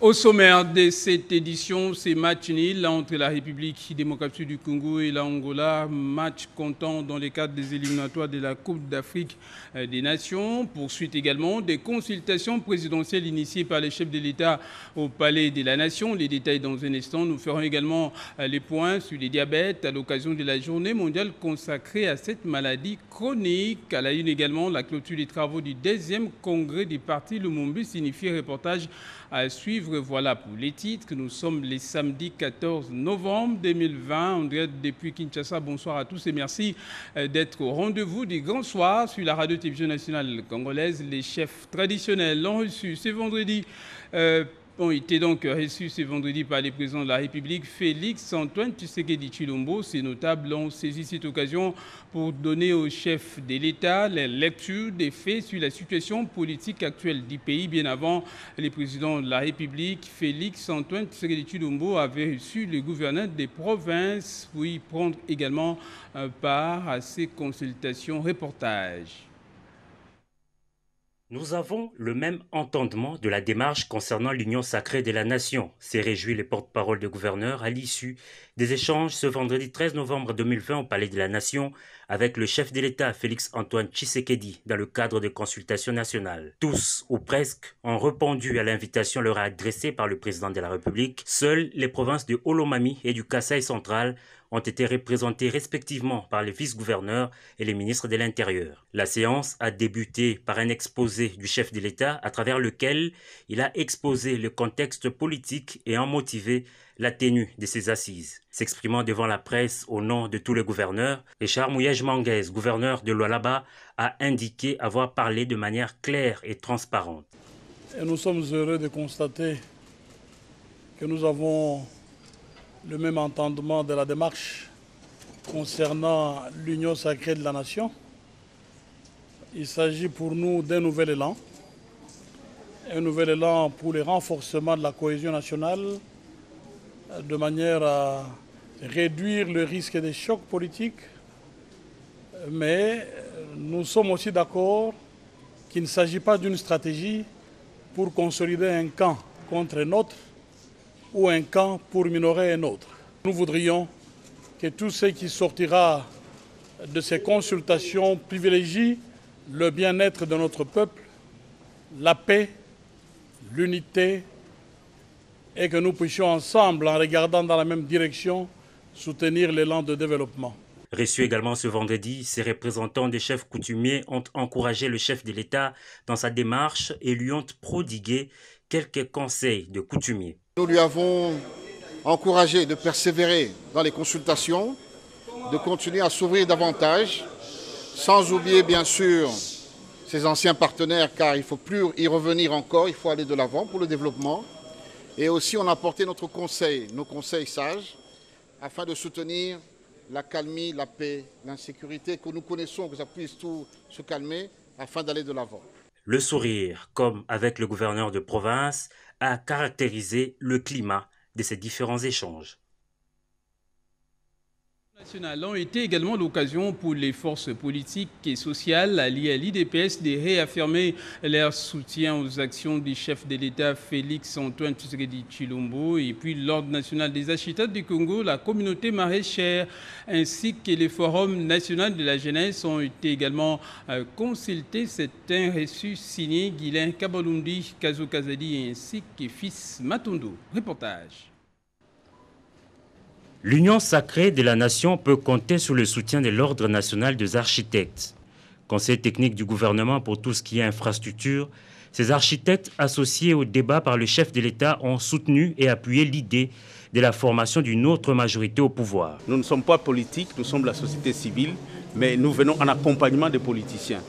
Au sommaire de cette édition, c'est match nul entre la République démocratique du Congo et l'Angola. Match comptant dans le cadre des éliminatoires de la Coupe d'Afrique des Nations. Poursuite également des consultations présidentielles initiées par les chefs de l'État au Palais de la Nation. Les détails dans un instant. Nous ferons également les points sur le diabète à l'occasion de la journée mondiale consacrée à cette maladie chronique. À la une également, la clôture des travaux du 2e congrès du parti Lumumba signifie reportage à suivre. Voilà pour les titres. Nous sommes le samedi 14 novembre 2020. On dirait depuis Kinshasa. Bonsoir à tous et merci d'être au rendez-vous du grand soir sur la radio-télévision nationale congolaise. Les chefs traditionnels l'ont reçu ce vendredi. Ont été donc reçus ce vendredi par le président de la République, Félix Antoine Tshisekedi Tshilombo. Ces notables ont saisi cette occasion pour donner au chef de l'État les lectures des faits sur la situation politique actuelle du pays. Bien avant, le président de la République, Félix Antoine Tshisekedi Tshilombo, avait reçu le gouverneur des provinces pour y prendre également part à ces consultations. Reportage. Nous avons le même entendement de la démarche concernant l'union sacrée de la nation, s'est réjoui le porte-parole du gouverneur à l'issue des échanges ce vendredi 13 novembre 2020 au Palais de la Nation avec le chef de l'État Félix Antoine Tshisekedi dans le cadre de consultations nationales. Tous, ou presque, ont répondu à l'invitation leur adressée par le président de la République. Seules les provinces de Olomami et du Kasaï central ont été représentées respectivement par les vice-gouverneurs et les ministres de l'Intérieur. La séance a débuté par un exposé du chef de l'État à travers lequel il a exposé le contexte politique et en motivé la tenue de ces assises. S'exprimant devant la presse au nom de tous les gouverneurs, Richard Mouyej-Manguez, gouverneur de Lualaba, a indiqué avoir parlé de manière claire et transparente. Et nous sommes heureux de constater que nous avons le même entendement de la démarche concernant l'union sacrée de la nation. Il s'agit pour nous d'un nouvel élan pour le renforcement de la cohésion nationale, de manière à réduire le risque des chocs politiques. Mais nous sommes aussi d'accord qu'il ne s'agit pas d'une stratégie pour consolider un camp contre un autre ou un camp pour minorer un autre. Nous voudrions que tout ce qui sortira de ces consultations privilégie le bien-être de notre peuple, la paix, l'unité, et que nous puissions ensemble, en regardant dans la même direction, soutenir l'élan de développement. Reçu également ce vendredi, ces représentants des chefs coutumiers ont encouragé le chef de l'État dans sa démarche et lui ont prodigué quelques conseils de coutumiers. Nous lui avons encouragé de persévérer dans les consultations, de continuer à s'ouvrir davantage, sans oublier bien sûr ses anciens partenaires, car il ne faut plus y revenir encore, il faut aller de l'avant pour le développement. Et aussi on a apporté nos conseils sages, afin de soutenir la calmie, la paix, l'insécurité, que nous connaissons, que ça puisse tout se calmer, afin d'aller de l'avant. Le sourire, comme avec le gouverneur de province, a caractérisé le climat de ces différents échanges. Ont été également l'occasion pour les forces politiques et sociales alliées à l'IDPS de réaffirmer leur soutien aux actions du chef de l'État Félix Antoine Tshisekedi Tshilombo et puis l'Ordre national des architectes du Congo, la communauté maraîchère ainsi que le Forum national de la jeunesse ont été également consultés. C'est un reçu signé Guilain Kabalundi, Kazo Kazadi ainsi que Fils Matondo. Reportage. L'union sacrée de la nation peut compter sur le soutien de l'Ordre national des architectes. Conseil technique du gouvernement pour tout ce qui est infrastructure, ces architectes associés au débat par le chef de l'État ont soutenu et appuyé l'idée de la formation d'une autre majorité au pouvoir. Nous ne sommes pas politiques, nous sommes la société civile, mais nous venons en accompagnement des politiciens.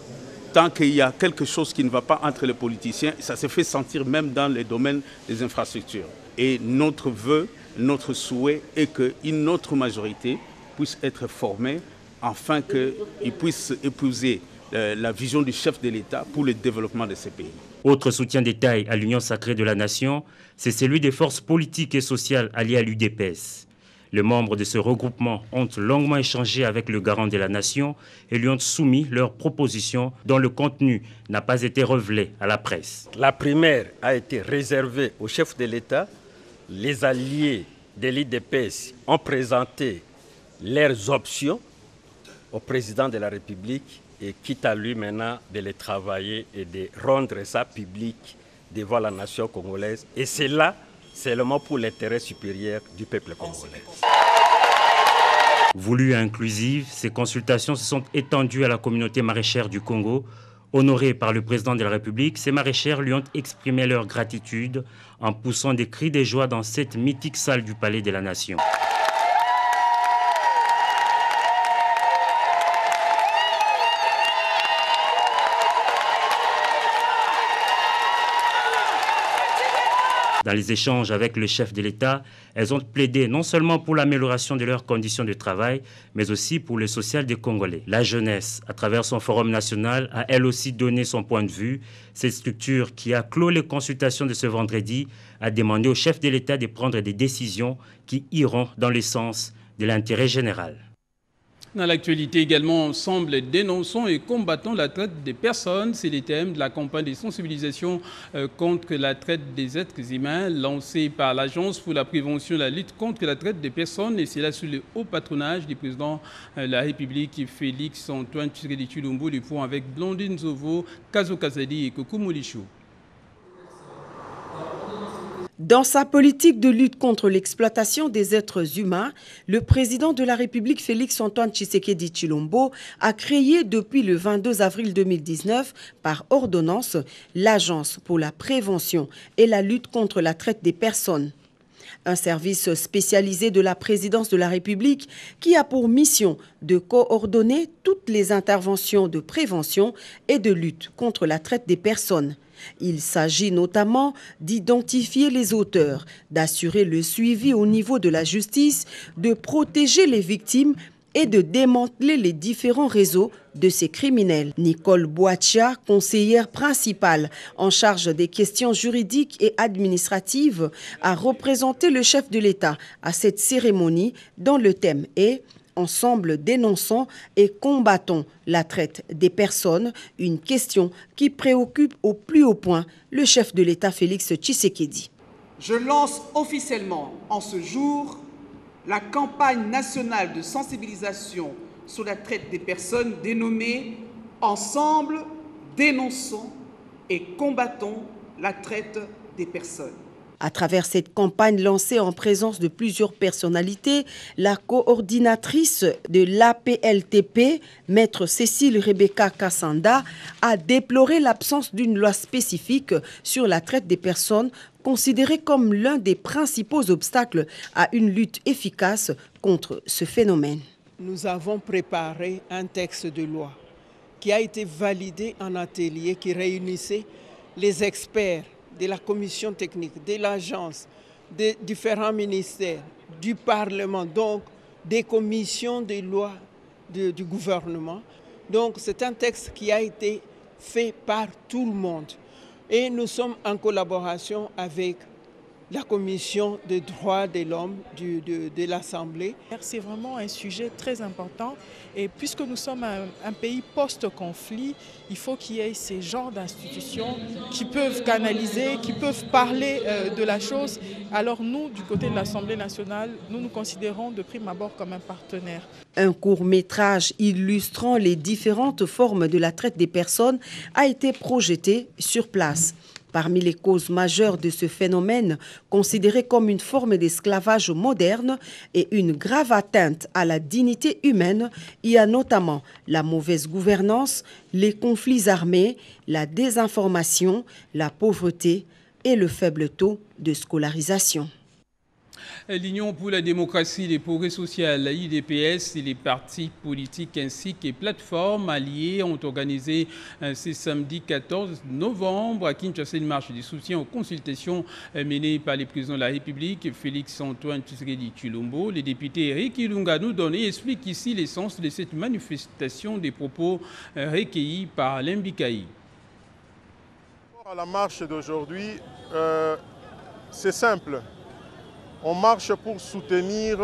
Tant qu'il y a quelque chose qui ne va pas entre les politiciens, ça se fait sentir même dans les domaines des infrastructures. Et notre vœu, notre souhait est qu'une autre majorité puisse être formée afin qu'ils puissent épouser la vision du chef de l'État pour le développement de ces pays. Autre soutien de taille à l'union sacrée de la nation, c'est celui des forces politiques et sociales alliées à l'UDPS. Les membres de ce regroupement ont longuement échangé avec le garant de la nation et lui ont soumis leurs propositions dont le contenu n'a pas été révélé à la presse. La primaire a été réservée au chef de l'État. Les alliés de l'IDPS ont présenté leurs options au président de la République et quitte à lui maintenant de les travailler et de rendre ça public devant la nation congolaise. Et c'est là seulement pour l'intérêt supérieur du peuple congolais. Voulues et inclusives, ces consultations se sont étendues à la communauté maraîchère du Congo. Honorés par le président de la République, ces maraîchères lui ont exprimé leur gratitude en poussant des cris de joie dans cette mythique salle du Palais de la Nation. Dans les échanges avec le chef de l'État, elles ont plaidé non seulement pour l'amélioration de leurs conditions de travail, mais aussi pour le social des Congolais. La jeunesse, à travers son forum national, a elle aussi donné son point de vue. Cette structure qui a clos les consultations de ce vendredi a demandé au chef de l'État de prendre des décisions qui iront dans le sens de l'intérêt général. Dans l'actualité également, ensemble, dénonçons et combattons la traite des personnes. C'est le thème de la campagne de sensibilisation contre la traite des êtres humains lancée par l'Agence pour la prévention et la lutte contre la traite des personnes. Et c'est là sous le haut patronage du président de la République, Félix Antoine Tshisekedi Tshilombo, du point avec Blandine Zovo, Kazo Kazadi et Kokou Moulichou. Dans sa politique de lutte contre l'exploitation des êtres humains, le président de la République, Félix Antoine Tshisekedi Tshilombo, a créé depuis le 22 avril 2019, par ordonnance, l'Agence pour la prévention et la lutte contre la traite des personnes. Un service spécialisé de la présidence de la République qui a pour mission de coordonner toutes les interventions de prévention et de lutte contre la traite des personnes. Il s'agit notamment d'identifier les auteurs, d'assurer le suivi au niveau de la justice, de protéger les victimes et de démanteler les différents réseaux de ces criminels. Nicole Boachia, conseillère principale en charge des questions juridiques et administratives, a représenté le chef de l'État à cette cérémonie dont le thème est « Ensemble dénonçons et combattons la traite des personnes », une question qui préoccupe au plus haut point le chef de l'État Félix Tshisekedi. Je lance officiellement en ce jour la campagne nationale de sensibilisation sur la traite des personnes dénommée « Ensemble dénonçons et combattons la traite des personnes ». À travers cette campagne lancée en présence de plusieurs personnalités, la coordinatrice de l'APLTP, maître Cécile Rebecca Kassanda, a déploré l'absence d'une loi spécifique sur la traite des personnes, considérée comme l'un des principaux obstacles à une lutte efficace contre ce phénomène. Nous avons préparé un texte de loi qui a été validé en atelier qui réunissait les experts de la commission technique, de l'agence, des différents ministères, du Parlement, donc des commissions de loi du gouvernement. Donc c'est un texte qui a été fait par tout le monde. Et nous sommes en collaboration avec la commission des droits de l'homme de l'Assemblée. C'est vraiment un sujet très important et puisque nous sommes un pays post-conflit, il faut qu'il y ait ces genres d'institutions qui peuvent canaliser, qui peuvent parler de la chose. Alors nous, du côté de l'Assemblée nationale, nous nous considérons de prime abord comme un partenaire. Un court-métrage illustrant les différentes formes de la traite des personnes a été projeté sur place. Parmi les causes majeures de ce phénomène, considéré comme une forme d'esclavage moderne et une grave atteinte à la dignité humaine, il y a notamment la mauvaise gouvernance, les conflits armés, la désinformation, la pauvreté et le faible taux de scolarisation. L'Union pour la démocratie et le progrès social, la UDPS, et les partis politiques ainsi que les plateformes alliées ont organisé ce samedi 14 novembre à Kinshasa une marche de soutien aux consultations menées par le président de la République, Félix Antoine Tshisekedi Tshilombo. Le député Eric Ilunga nous donne et explique ici l'essence de cette manifestation des propos recueillis par l'Mbikaï. À la marche d'aujourd'hui, c'est simple. On marche pour soutenir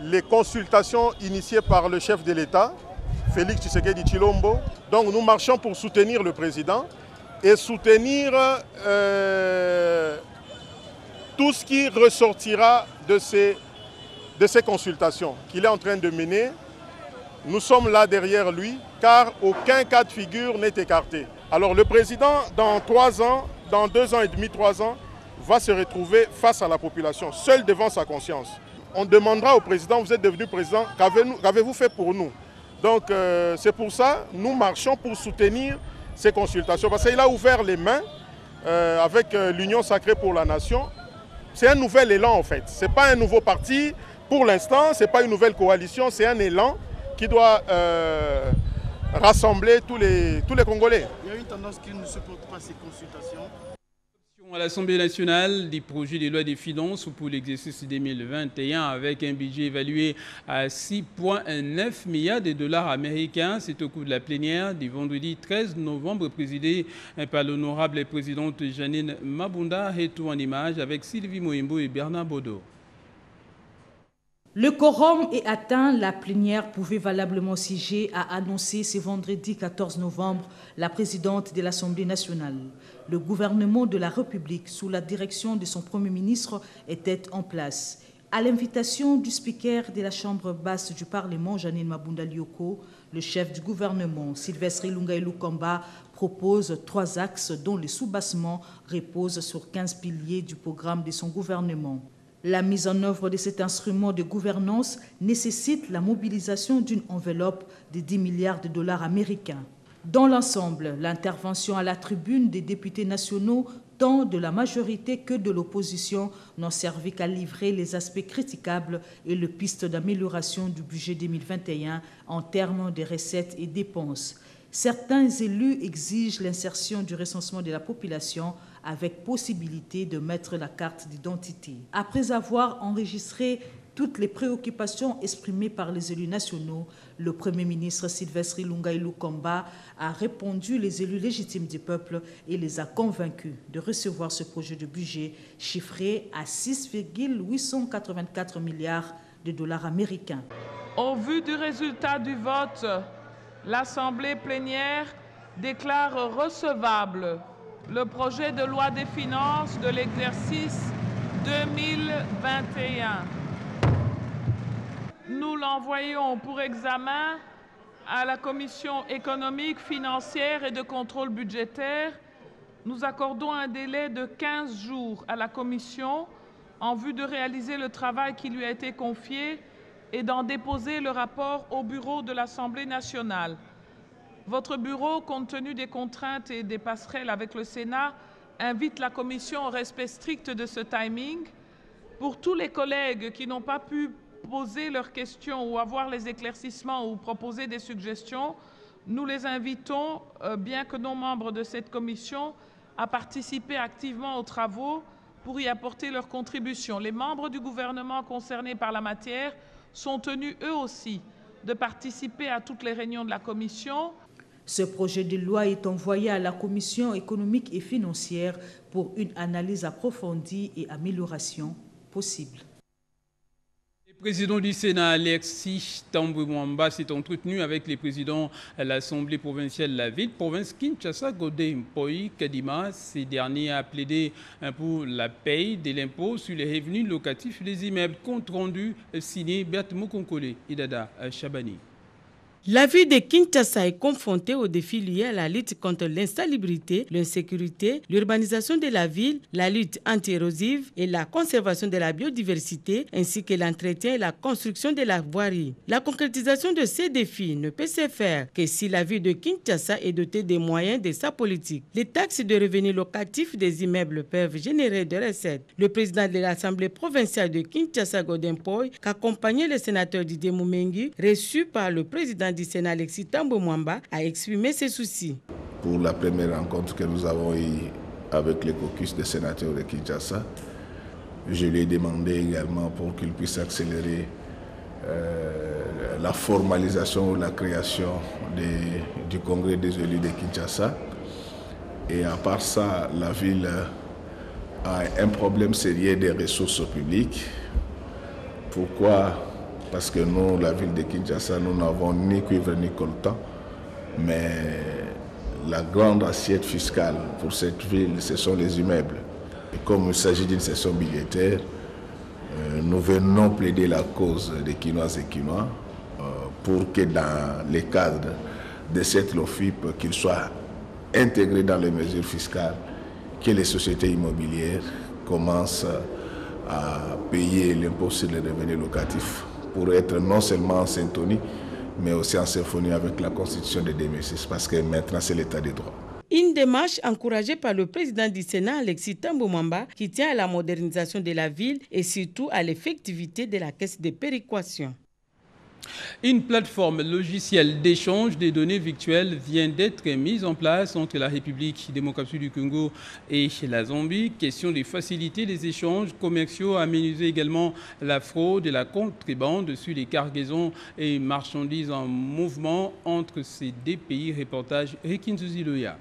les consultations initiées par le chef de l'État, Félix Tshisekedi Tshilombo. Donc nous marchons pour soutenir le président et soutenir tout ce qui ressortira de ces consultations qu'il est en train de mener. Nous sommes là derrière lui, car aucun cas de figure n'est écarté. Alors le président, dans 3 ans, dans 2 ans et demi, 3 ans, va se retrouver face à la population, seul devant sa conscience. On demandera au président, vous êtes devenu président, qu'avez-vous fait pour nous? Donc c'est pour ça que nous marchons pour soutenir ces consultations, parce qu'il a ouvert les mains avec l'Union sacrée pour la nation. C'est un nouvel élan en fait, ce n'est pas un nouveau parti pour l'instant, ce n'est pas une nouvelle coalition, c'est un élan qui doit rassembler tous les Congolais. Il y a une tendance qui ne supporte pas ces consultations. À l'Assemblée nationale, des projets de loi des finances pour l'exercice 2021 avec un budget évalué à 6,9 milliards de dollars américains. C'est au cours de la plénière du vendredi 13 novembre présidée par l'honorable présidente Janine Mabunda, et tout en image avec Sylvie Moimbo et Bernard Bodo. Le quorum est atteint, la plénière pouvait valablement siéger, a annoncé ce vendredi 14 novembre la présidente de l'Assemblée nationale. Le gouvernement de la République, sous la direction de son Premier ministre, était en place. À l'invitation du speaker de la Chambre basse du Parlement, Janine Mabunda Lioko, le chef du gouvernement, Sylvestre Ilunga Ilukamba, propose 3 axes dont le soubassement repose sur 15 piliers du programme de son gouvernement. La mise en œuvre de cet instrument de gouvernance nécessite la mobilisation d'une enveloppe de 10 milliards de dollars américains. Dans l'ensemble, l'intervention à la tribune des députés nationaux, tant de la majorité que de l'opposition, n'ont servi qu'à livrer les aspects critiquables et les pistes d'amélioration du budget 2021 en termes de recettes et dépenses. Certains élus exigent l'insertion du recensement de la population avec possibilité de mettre la carte d'identité. Après avoir enregistré toutes les préoccupations exprimées par les élus nationaux, le Premier ministre Sylvestre Ilunga Ilukamba a répondu les élus légitimes du peuple et les a convaincus de recevoir ce projet de budget chiffré à 6,884 milliards de dollars américains. Au vu du résultat du vote, l'Assemblée plénière déclare recevable le projet de loi des finances de l'exercice 2021. Nous l'envoyons pour examen à la Commission économique, financière et de contrôle budgétaire. Nous accordons un délai de 15 jours à la Commission en vue de réaliser le travail qui lui a été confié et d'en déposer le rapport au bureau de l'Assemblée nationale. Votre bureau, compte tenu des contraintes et des passerelles avec le Sénat, invite la Commission au respect strict de ce timing. Pour tous les collègues qui n'ont pas pu poser leurs questions ou avoir les éclaircissements ou proposer des suggestions, nous les invitons, bien que non membres de cette commission, à participer activement aux travaux pour y apporter leur contribution. Les membres du gouvernement concernés par la matière sont tenus eux aussi de participer à toutes les réunions de la commission. Ce projet de loi est envoyé à la Commission économique et financière pour une analyse approfondie et amélioration possible. Le président du Sénat, Alexis Thambwe Mwamba, s'est entretenu avec les présidents de l'Assemblée provinciale de la ville, province Kinshasa, Godé Mpoyi, Kadima. Ces derniers a plaidé pour la paye de l'impôt sur les revenus locatifs des immeubles. Compte rendu signé Berthe Mokonkole, Idada Chabani. La ville de Kinshasa est confrontée aux défis liés à la lutte contre l'insalubrité, l'insécurité, l'urbanisation de la ville, la lutte anti-érosive et la conservation de la biodiversité, ainsi que l'entretien et la construction de la voirie. La concrétisation de ces défis ne peut se faire que si la ville de Kinshasa est dotée des moyens de sa politique. Les taxes de revenus locatifs des immeubles peuvent générer des recettes. Le président de l'Assemblée provinciale de Kinshasa, Godé Mpoyi, qu'accompagnait le sénateur Didier Moumengi, reçu par le président du Sénat Alexis Thambwe Mwamba, a exprimé ses soucis. Pour la première rencontre que nous avons eue avec le caucus des sénateurs de Kinshasa, je lui ai demandé également pour qu'il puisse accélérer la formalisation ou la création du congrès des élus de Kinshasa. Et à part ça, la ville a un problème sérieux des ressources publiques. Pourquoi parce que nous, la ville de Kinshasa, nous n'avons ni cuivre ni coltan, mais la grande assiette fiscale pour cette ville, ce sont les immeubles. Et comme il s'agit d'une session budgétaire, nous venons plaider la cause des Kinoises et Kinois pour que dans les cadres de cette LOFIP, qu'ils soient intégrés dans les mesures fiscales, que les sociétés immobilières commencent à payer l'impôt sur les revenus locatifs pour être non seulement en syntonie, mais aussi en symphonie avec la Constitution de 2006, parce que maintenant c'est l'état des droits. Une démarche encouragée par le président du Sénat, Alexis Thambou Mwamba, qui tient à la modernisation de la ville et surtout à l'effectivité de la caisse de péréquation. Une plateforme logicielle d'échange des données virtuelles vient d'être mise en place entre la République démocratique du Congo et la Zambie. Question de faciliter les échanges commerciaux, aménager également la fraude et la contrebande sur les cargaisons et marchandises en mouvement entre ces deux pays. Reportage Rekinzuzi Loya.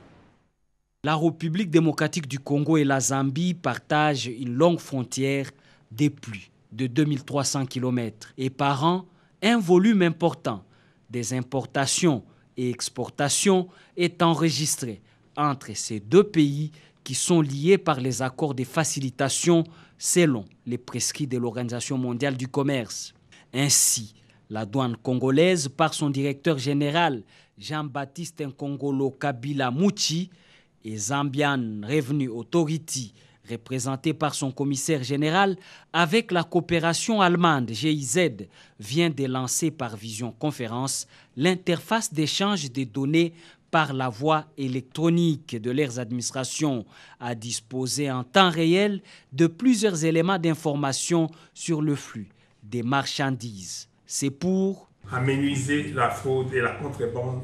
La République démocratique du Congo et la Zambie partagent une longue frontière de plus de 2300 km et par an, un volume important des importations et exportations est enregistré entre ces deux pays qui sont liés par les accords de facilitation selon les prescrits de l'Organisation mondiale du commerce. Ainsi, la douane congolaise, par son directeur général Jean-Baptiste Nkongolo Kabila Mouchi, et Zambian Revenue Authority, représenté par son commissaire général, avec la coopération allemande GIZ, vient de lancer par visioconférence l'interface d'échange des données par la voie électronique de leurs administrations à disposer en temps réel de plusieurs éléments d'information sur le flux des marchandises. C'est pour amenuiser la fraude et la contrebande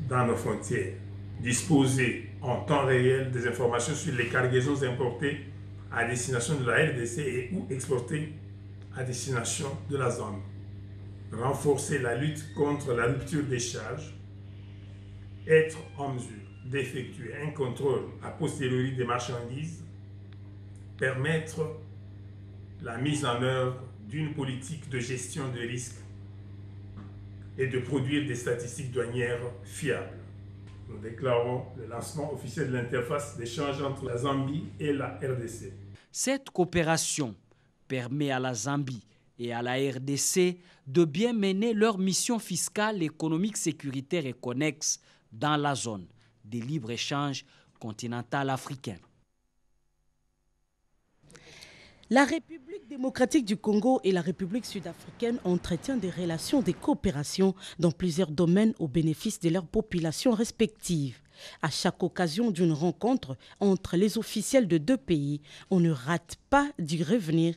dans nos frontières, disposer en temps réel des informations sur les cargaisons importées à destination de la RDC et ou exportées à destination de la Zambie, renforcer la lutte contre la rupture des charges, être en mesure d'effectuer un contrôle a posteriori des marchandises, permettre la mise en œuvre d'une politique de gestion de risques et de produire des statistiques douanières fiables. Nous déclarons le lancement officiel de l'interface d'échange entre la Zambie et la RDC. Cette coopération permet à la Zambie et à la RDC de bien mener leurs missions fiscales, économiques, sécuritaires et connexes dans la zone de libre-échange continental africain. La République démocratique du Congo et la République sud-africaine entretiennent des relations de coopération dans plusieurs domaines au bénéfice de leurs populations respectives. À chaque occasion d'une rencontre entre les officiels de deux pays, on ne rate pas d'y revenir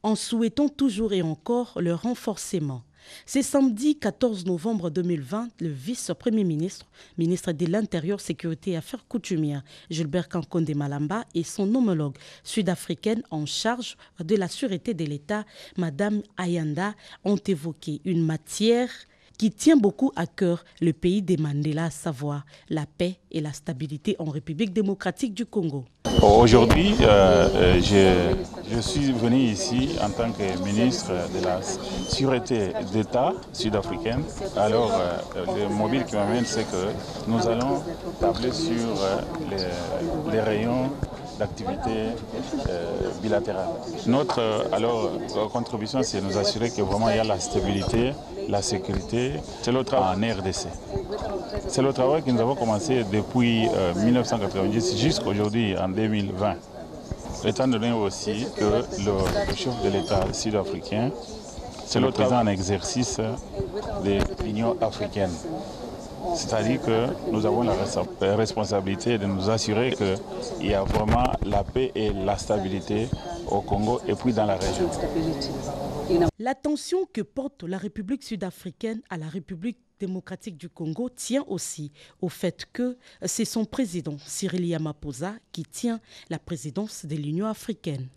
en souhaitant toujours et encore le renforcement. C'est samedi 14 novembre 2020, le vice-premier ministre, ministre de l'Intérieur, Sécurité et Affaires coutumières, Gilbert Kankonde Malamba, et son homologue sud-africaine en charge de la sûreté de l'État, Madame Ayanda, ont évoqué une matière qui tient beaucoup à cœur le pays des Mandela, à savoir la paix et la stabilité en République démocratique du Congo. Aujourd'hui, je suis venu ici en tant que ministre de la Sûreté d'État sud-africaine. Alors, le mobile qui m'amène, c'est que nous allons tabler sur les rayons d'activité bilatérale. Notre contribution, c'est de nous assurer que vraiment il y a la stabilité, la sécurité. C'est le travail en RDC. C'est le travail que nous avons commencé depuis 1990 jusqu'à aujourd'hui en 2020. Étant donné aussi que le chef de l'État sud-africain, c'est le président en exercice de l'Union africaine. C'est-à-dire que nous avons la responsabilité de nous assurer qu'il y a vraiment la paix et la stabilité au Congo et puis dans la région. L'attention que porte la République sud-africaine à la République démocratique du Congo tient aussi au fait que c'est son président, Cyril Ramaphosa, qui tient la présidence de l'Union africaine.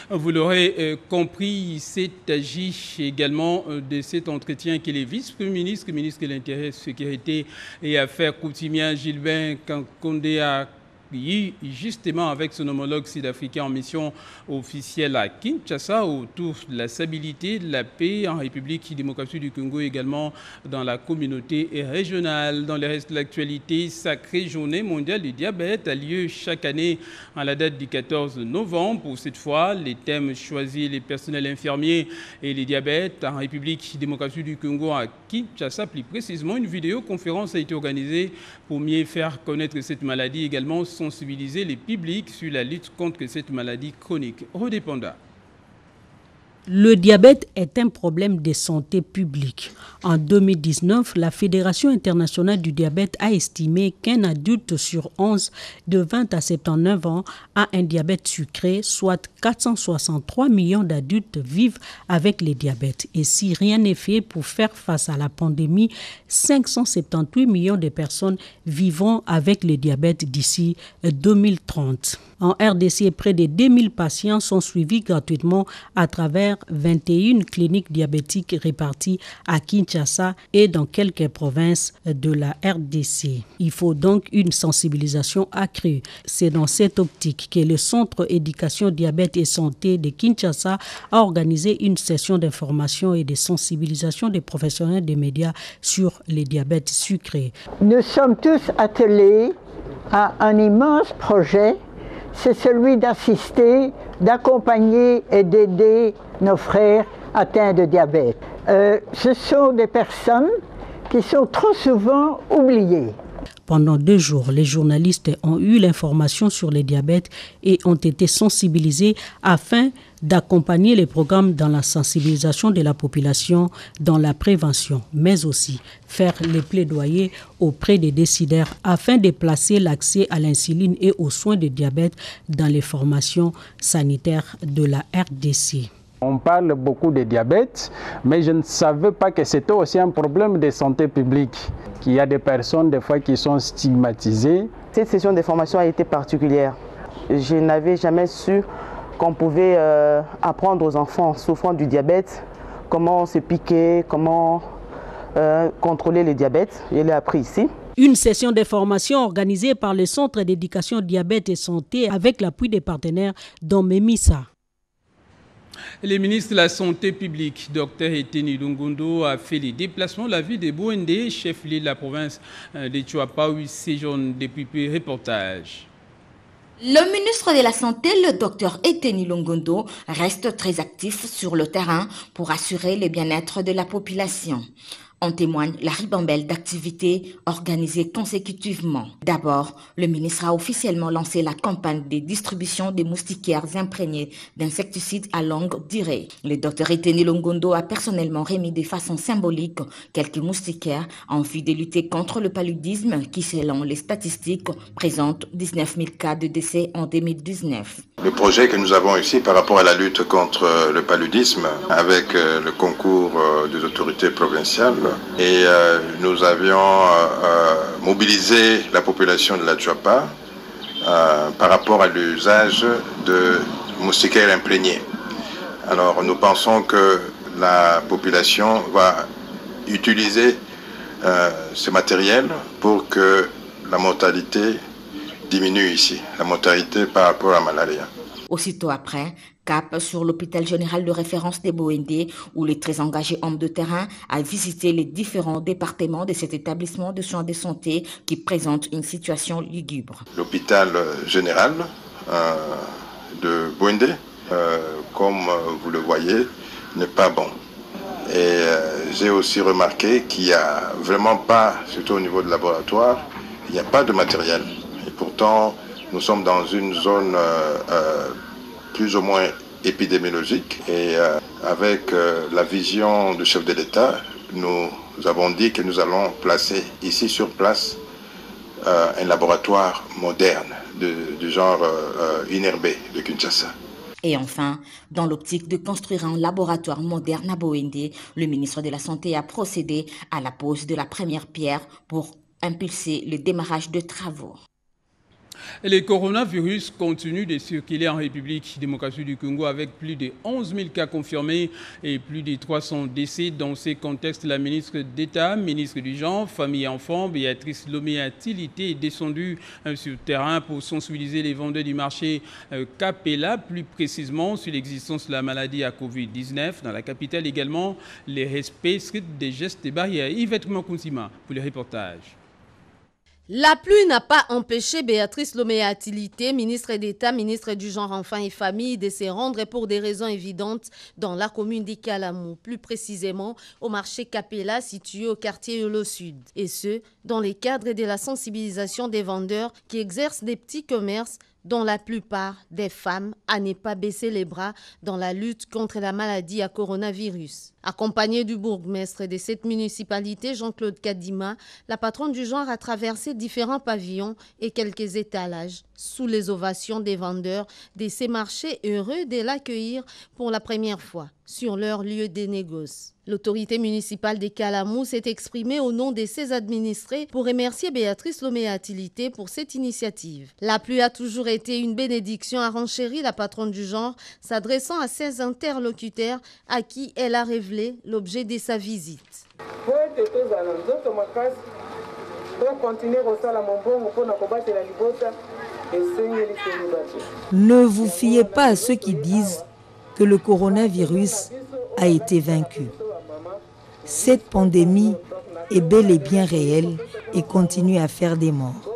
Vous l'aurez compris, il s'agit également de cet entretien que les vice-premiers ministres, le ministre de l'Intérieur, Sécurité et Affaires coutumières, Gilbert Kankonde a accueilli justement avec son homologue sud-africain en mission officielle à Kinshasa autour de la stabilité, de la paix en République démocratique du Congo et également dans la communauté régionale. Dans le reste de l'actualité, sacrée journée mondiale du diabète a lieu chaque année à la date du 14 novembre. Pour cette fois, les thèmes choisis, les personnels infirmiers et les diabètes en République démocratique du Congo à Kinshasa. Plus précisément, une vidéoconférence a été organisée pour mieux faire connaître cette maladie, également sensibiliser les publics sur la lutte contre cette maladie chronique. Redépendant. Le diabète est un problème de santé publique. En 2019, la Fédération internationale du diabète a estimé qu'un adulte sur 11 de 20 à 79 ans a un diabète sucré, soit 463 millions d'adultes vivent avec le diabète. Et si rien n'est fait pour faire face à la pandémie, 578 millions de personnes vivront avec le diabète d'ici 2030. En RDC, près de 2000 patients sont suivis gratuitement à travers 21 cliniques diabétiques réparties à Kinshasa et dans quelques provinces de la RDC. Il faut donc une sensibilisation accrue. C'est dans cette optique que le Centre éducation, diabète et santé de Kinshasa a organisé une session d'information et de sensibilisation des professionnels des médias sur les diabètes sucrés. Nous sommes tous attelés à un immense projet. C'est celui d'assister, d'accompagner et d'aider nos frères atteints de diabète. Ce sont des personnes qui sont trop souvent oubliées. Pendant 2 jours, les journalistes ont eu l'information sur le diabète et ont été sensibilisés afin d'accompagner les programmes dans la sensibilisation de la population, dans la prévention, mais aussi faire les plaidoyers auprès des décideurs afin de placer l'accès à l'insuline et aux soins de diabète dans les formations sanitaires de la RDC. On parle beaucoup de diabète, mais je ne savais pas que c'était aussi un problème de santé publique, qu'il y a des personnes des fois qui sont stigmatisées. Cette session de formation a été particulière. Je n'avais jamais su qu'on pouvait apprendre aux enfants souffrant du diabète comment se piquer, comment contrôler le diabète. Je l'ai appris ici. Une session de formation organisée par le Centre d'éducation diabète et santé avec l'appui des partenaires dont Memisa. Le ministre de la Santé publique, Dr Eteni Longondo, a fait les déplacements à la ville de Bouendé, chef-lieu de la province de Tchouapa, où il séjourne depuis peu. Reportage. Le ministre de la Santé, le Dr Eteni Longondo, reste très actif sur le terrain pour assurer le bien-être de la population. En témoigne la ribambelle d'activités organisées consécutivement. D'abord, le ministre a officiellement lancé la campagne de distribution des moustiquaires imprégnés d'insecticides à longue durée. Le Dr Eteni Longondo a personnellement remis de façon symbolique quelques moustiquaires en vue de lutter contre le paludisme qui, selon les statistiques, présente 19 000 cas de décès en 2019. Le projet que nous avons ici par rapport à la lutte contre le paludisme avec le concours des autorités provinciales, et nous avions mobilisé la population de la Tchouapa par rapport à l'usage de moustiquaires imprégnés. Alors nous pensons que la population va utiliser ce matériel pour que la mortalité diminue ici, la mortalité par rapport à la malaria. Aussitôt après, cap sur l'hôpital général de référence de Bouendé, où le très engagé homme de terrain a visité les différents départements de cet établissement de soins de santé qui présente une situation lugubre. L'hôpital général de Bouendé, comme vous le voyez, n'est pas bon. Et j'ai aussi remarqué qu'il n'y a vraiment pas, surtout au niveau du laboratoire, il n'y a pas de matériel. Et pourtant, nous sommes dans une zone plus ou moins épidémiologique et avec la vision du chef de l'État, nous avons dit que nous allons placer ici sur place un laboratoire moderne du genre INRB de Kinshasa. Et enfin, dans l'optique de construire un laboratoire moderne à Bouendé, le ministre de la Santé a procédé à la pose de la première pierre pour impulser le démarrage de travaux. Le coronavirus continue de circuler en République démocratique du Congo avec plus de 11 000 cas confirmés et plus de 300 décès. Dans ce contexte, la ministre d'État, ministre du Genre, Famille et Enfants, Béatrice Lomé-Atilité, est descendue sur le terrain pour sensibiliser les vendeurs du marché Capella, plus précisément sur l'existence de la maladie à Covid-19. Dans la capitale également, les respects stricts des gestes barrières. Yvette Mokounsima pour les reportages. La pluie n'a pas empêché Béatrice Lomé-Atilité, ministre d'État, ministre du Genre, Enfants et Famille, de se rendre pour des raisons évidentes dans la commune d'Ikalamou, plus précisément au marché Capella situé au quartier Yolo Sud. Et ce, dans le cadre de la sensibilisation des vendeurs qui exercent des petits commerces, dont la plupart des femmes, à ne pas baisser les bras dans la lutte contre la maladie à coronavirus. Accompagnée du bourgmestre de cette municipalité, Jean-Claude Kadima, la patronne du genre a traversé différents pavillons et quelques étalages sous les ovations des vendeurs de ces marchés heureux de l'accueillir pour la première fois sur leur lieu de négoce. L'autorité municipale de Kalamou s'est exprimée au nom de ses administrés pour remercier Béatrice Lomé-Atilité pour cette initiative. La pluie a toujours été une bénédiction, a renchéri la patronne du genre, s'adressant à ses interlocuteurs à qui elle a révélé l'objet de sa visite. Ne vous fiez pas à ceux qui disent que le coronavirus a été vaincu. Cette pandémie est bel et bien réelle et continue à faire des morts.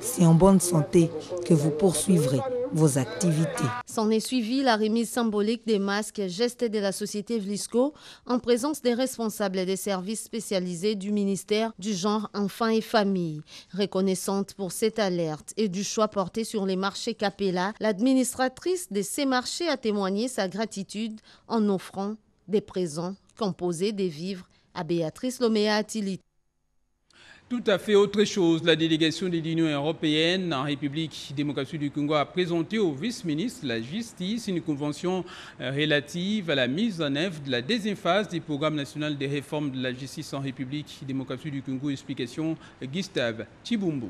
C'est en bonne santé que vous poursuivrez vos activités. S'en est suivi la remise symbolique des masques, geste de la société Vlisco, en présence des responsables des services spécialisés du ministère du Genre, Enfants et Famille. Reconnaissante pour cette alerte et du choix porté sur les marchés Capella, l'administratrice de ces marchés a témoigné sa gratitude en offrant des présents composés des vivres à Béatrice Lomé-Atilité. Tout à fait autre chose. La délégation de l'Union européenne en République démocratique du Congo a présenté au vice-ministre de la Justice une convention relative à la mise en œuvre de la deuxième phase du programme national de réforme de la justice en République démocratique du Congo. Explication Gustave Chibumbu.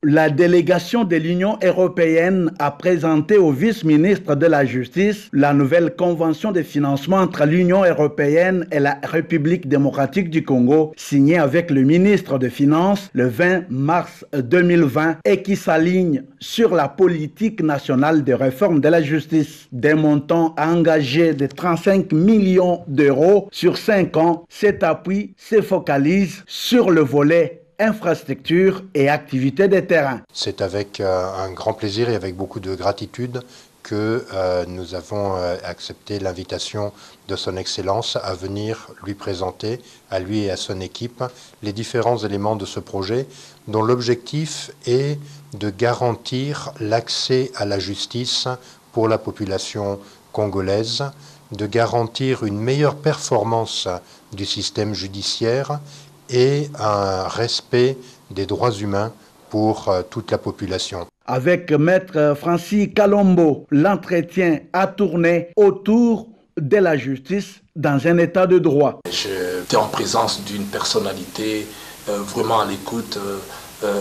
La délégation de l'Union européenne a présenté au vice-ministre de la Justice la nouvelle convention de financement entre l'Union européenne et la République démocratique du Congo, signée avec le ministre des Finances le 20 mars 2020 et qui s'aligne sur la politique nationale de réforme de la justice. Des montants engagés de 35 millions d'euros sur 5 ans, cet appui se focalise sur le volet infrastructures et activités de terrain. C'est avec un grand plaisir et avec beaucoup de gratitude que nous avons accepté l'invitation de son Excellence à venir lui présenter, à lui et à son équipe, les différents éléments de ce projet dont l'objectif est de garantir l'accès à la justice pour la population congolaise, de garantir une meilleure performance du système judiciaire et un respect des droits humains pour toute la population. Avec Maître Francis Kalombo, l'entretien a tourné autour de la justice dans un état de droit. J'étais en présence d'une personnalité vraiment à l'écoute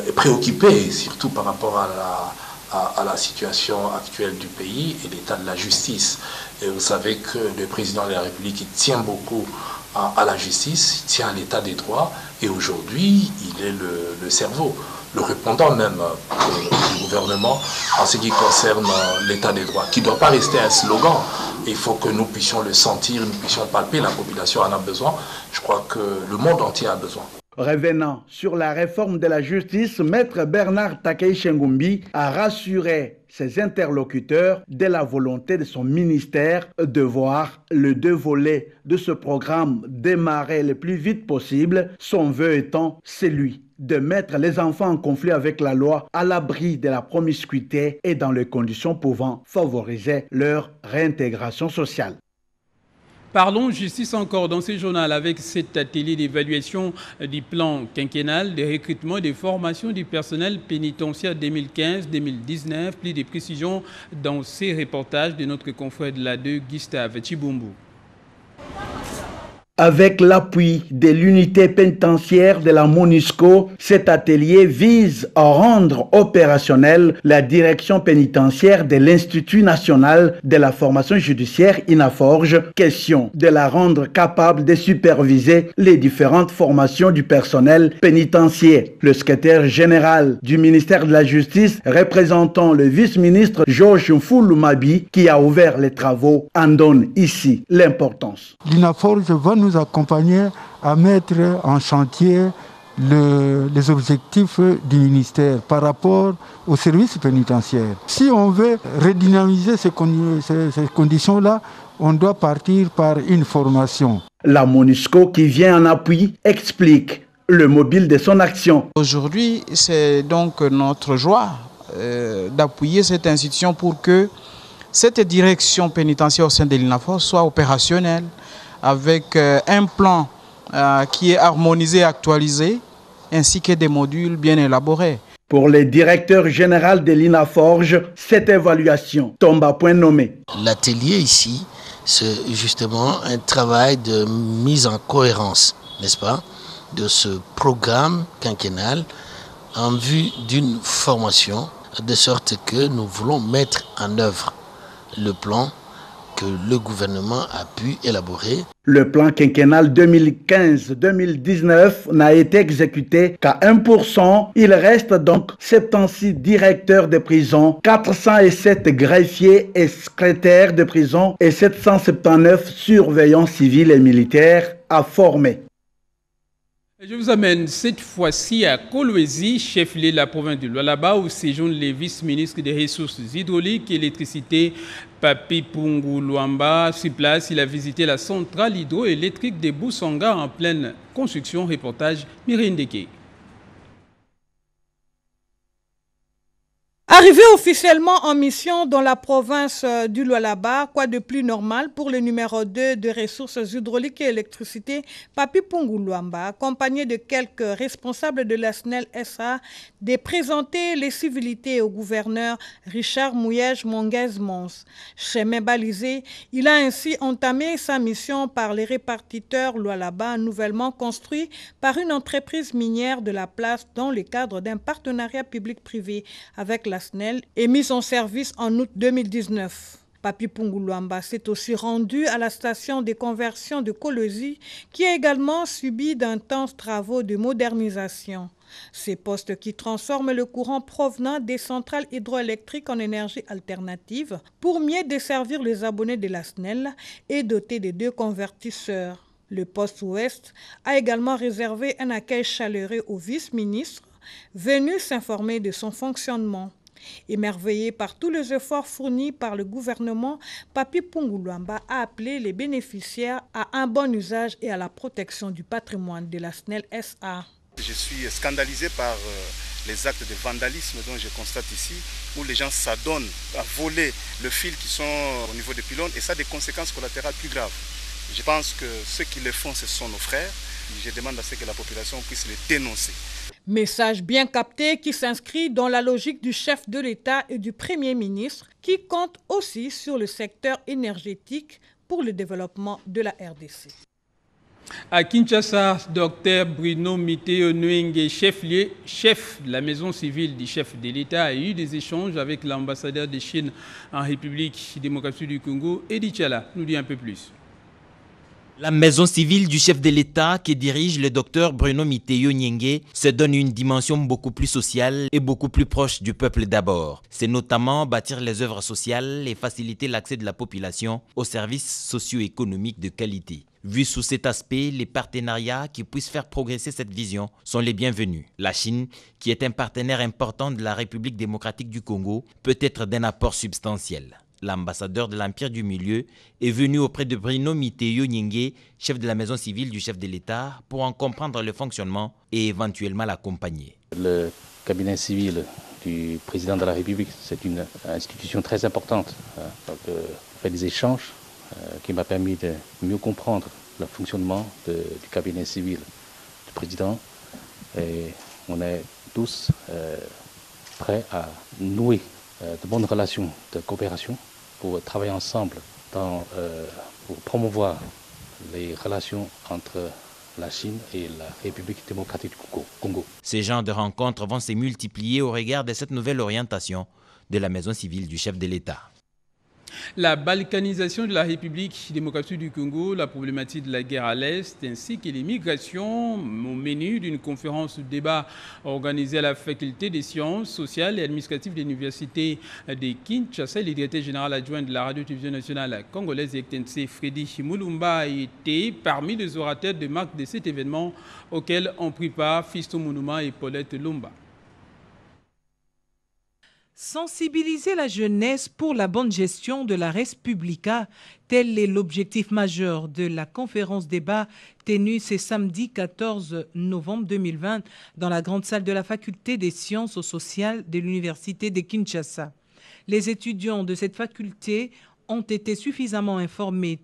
et préoccupée, surtout par rapport à la situation actuelle du pays et l'état de la justice. Et vous savez que le président de la République il tient beaucoup à la justice, il tient à l'état des droits et aujourd'hui il est le cerveau, le répondant même du gouvernement en ce qui concerne l'état des droits, qui ne doit pas rester un slogan. Il faut que nous puissions le sentir, nous puissions palper, la population en a besoin. Je crois que le monde entier a besoin. Revenant sur la réforme de la justice, Maître Bernard Takei Chengumbi a rassuré ses interlocuteurs de la volonté de son ministère de voir le 2 volets de ce programme démarrer le plus vite possible, son vœu étant celui de mettre les enfants en conflit avec la loi à l'abri de la promiscuité et dans les conditions pouvant favoriser leur réintégration sociale. Parlons justice encore dans ce journal avec cet atelier d'évaluation du plan quinquennal de recrutement et de formation du personnel pénitentiaire 2015-2019. Plus de précisions dans ces reportages de notre confrère de la 2, Gustave Chibumbu. Avec l'appui de l'unité pénitentiaire de la MONUSCO, cet atelier vise à rendre opérationnelle la direction pénitentiaire de l'Institut national de la formation judiciaire INAFORGE, question de la rendre capable de superviser les différentes formations du personnel pénitentiaire. Le secrétaire général du ministère de la Justice, représentant le vice-ministre Georges Mfulu-Mabi, qui a ouvert les travaux, en donne ici l'importance. L'INAFORGE va nous accompagner à mettre en chantier les objectifs du ministère par rapport aux services pénitentiaires. Si on veut redynamiser ces conditions-là, on doit partir par une formation. La MONUSCO, qui vient en appui, explique le mobile de son action. Aujourd'hui, c'est donc notre joie d'appuyer cette institution pour que cette direction pénitentiaire au sein de l'INAFOR soit opérationnelle, avec un plan qui est harmonisé et actualisé, ainsi que des modules bien élaborés. Pour le directeur général de l'INAFORGE, cette évaluation tombe à point nommé. L'atelier ici, c'est justement un travail de mise en cohérence, n'est-ce pas, de ce programme quinquennal en vue d'une formation, de sorte que nous voulons mettre en œuvre le plan que le gouvernement a pu élaborer. Le plan quinquennal 2015-2019 n'a été exécuté qu'à 1%. Il reste donc 76 directeurs de prison, 407 greffiers et secrétaires de prison et 779 surveillants civils et militaires à former. Je vous amène cette fois-ci à Kolwezi, chef-lieu de la province de Lualaba, où séjourne le vice-ministre des Ressources hydrauliques et électricité, Papi Pungu Luamba. Sur place, il a visité la centrale hydroélectrique de Boussanga en pleine construction. Reportage Myrine Deke. Arrivé officiellement en mission dans la province du Lualaba, quoi de plus normal pour le numéro 2 de ressources hydrauliques et électricité, Papi Pungu Luamba, accompagné de quelques responsables de la SNEL SA, de présenter les civilités au gouverneur Richard Mouyej Monguez Mons. Chemin balisé, il a ainsi entamé sa mission par les répartiteurs Lualaba, nouvellement construits par une entreprise minière de la place dans le cadre d'un partenariat public-privé avec la SNEL et mise en service en août 2019. Papi Pungu Luamba s'est aussi rendu à la station de conversion de Kolwezi qui a également subi d'intenses travaux de modernisation. Ces postes qui transforment le courant provenant des centrales hydroélectriques en énergie alternative pour mieux desservir les abonnés de la SNEL et dotés de 2 convertisseurs. Le poste ouest a également réservé un accueil chaleureux au vice-ministre venu s'informer de son fonctionnement. Émerveillé par tous les efforts fournis par le gouvernement, Papi Pungu Luamba a appelé les bénéficiaires à un bon usage et à la protection du patrimoine de la SNEL SA. Je suis scandalisé par les actes de vandalisme dont je constate ici, où les gens s'adonnent à voler le fil qui sont au niveau des pylônes, et ça a des conséquences collatérales plus graves. Je pense que ceux qui le font, ce sont nos frères. Je demande à ce que la population puisse les dénoncer. Message bien capté qui s'inscrit dans la logique du chef de l'État et du Premier ministre qui compte aussi sur le secteur énergétique pour le développement de la RDC. À Kinshasa, Dr Bruno Miteo Nwenge, chef de la maison civile du chef de l'État, a eu des échanges avec l'ambassadeur de Chine en République démocratique du Congo, Edi Tchala. Nous dit un peu plus. La maison civile du chef de l'État que dirige le docteur Bruno Miteo Nwenge se donne une dimension beaucoup plus sociale et beaucoup plus proche du peuple d'abord. C'est notamment bâtir les œuvres sociales et faciliter l'accès de la population aux services socio-économiques de qualité. Vu sous cet aspect, les partenariats qui puissent faire progresser cette vision sont les bienvenus. La Chine, qui est un partenaire important de la République démocratique du Congo, peut être d'un apport substantiel. L'ambassadeur de l'Empire du Milieu est venu auprès de Bruno Miteo Nwenge, chef de la maison civile du chef de l'État, pour en comprendre le fonctionnement et éventuellement l'accompagner. Le cabinet civil du président de la République, c'est une institution très importante. Donc, on fait des échanges qui m'a permis de mieux comprendre le fonctionnement du cabinet civil du président. Et on est tous prêts à nouer de bonnes relations de coopération pour travailler ensemble pour promouvoir les relations entre la Chine et la République démocratique du Congo. Ces genres de rencontres vont se multiplier au regard de cette nouvelle orientation de la maison civile du chef de l'État. La balkanisation de la République démocratique du Congo, la problématique de la guerre à l'Est, ainsi que les migrations au menu d'une conférence de débat organisée à la Faculté des sciences sociales et administratives de l'Université de Kinshasa. Le directeur général adjoint de la radio-télévision nationale congolaise RTNC, Freddy Mulumba, a été parmi les orateurs de marque de cet événement auquel ont pris part Fiston Mounuma et Paulette Lumba. Sensibiliser la jeunesse pour la bonne gestion de la res publica, tel est l'objectif majeur de la conférence débat tenue ce samedi 14 novembre 2020 dans la grande salle de la Faculté des sciences sociales de l'Université de Kinshasa. Les étudiants de cette faculté ont été suffisamment informés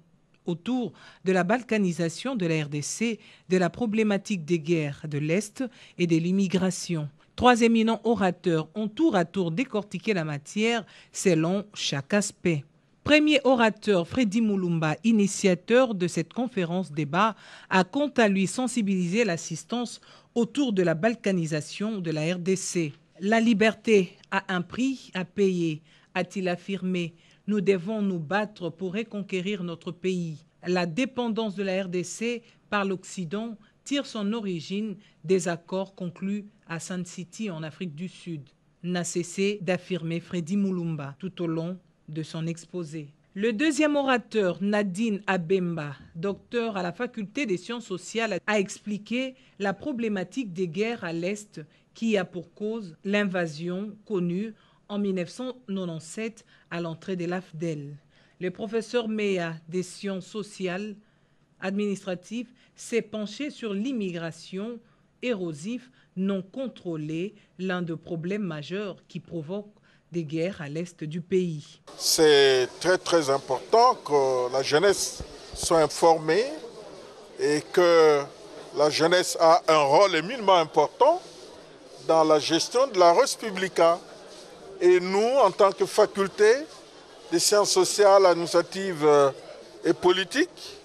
autour de la balkanisation de la RDC, de la problématique des guerres de l'Est et de l'immigration. Trois éminents orateurs ont tour à tour décortiqué la matière selon chaque aspect. Premier orateur, Freddy Mulumba, initiateur de cette conférence débat, a quant à lui sensibilisé l'assistance autour de la balkanisation de la RDC. La liberté a un prix à payer, a-t-il affirmé. Nous devons nous battre pour reconquérir notre pays. La dépendance de la RDC par l'Occident tire son origine des accords conclus à Sun City en Afrique du Sud, n'a cessé d'affirmer Freddy Mulumba tout au long de son exposé. Le deuxième orateur, Nadine Abemba, docteur à la Faculté des sciences sociales, a expliqué la problématique des guerres à l'Est qui a pour cause l'invasion connue en 1997 à l'entrée de l'AFDEL. Le professeur Mea des sciences sociales administratives s'est penché sur l'immigration érosive non contrôlée, l'un des problèmes majeurs qui provoque des guerres à l'est du pays. C'est très important que la jeunesse soit informée et que la jeunesse a un rôle éminemment important dans la gestion de la res publica. Et nous, en tant que faculté des sciences sociales, administratives et politiques,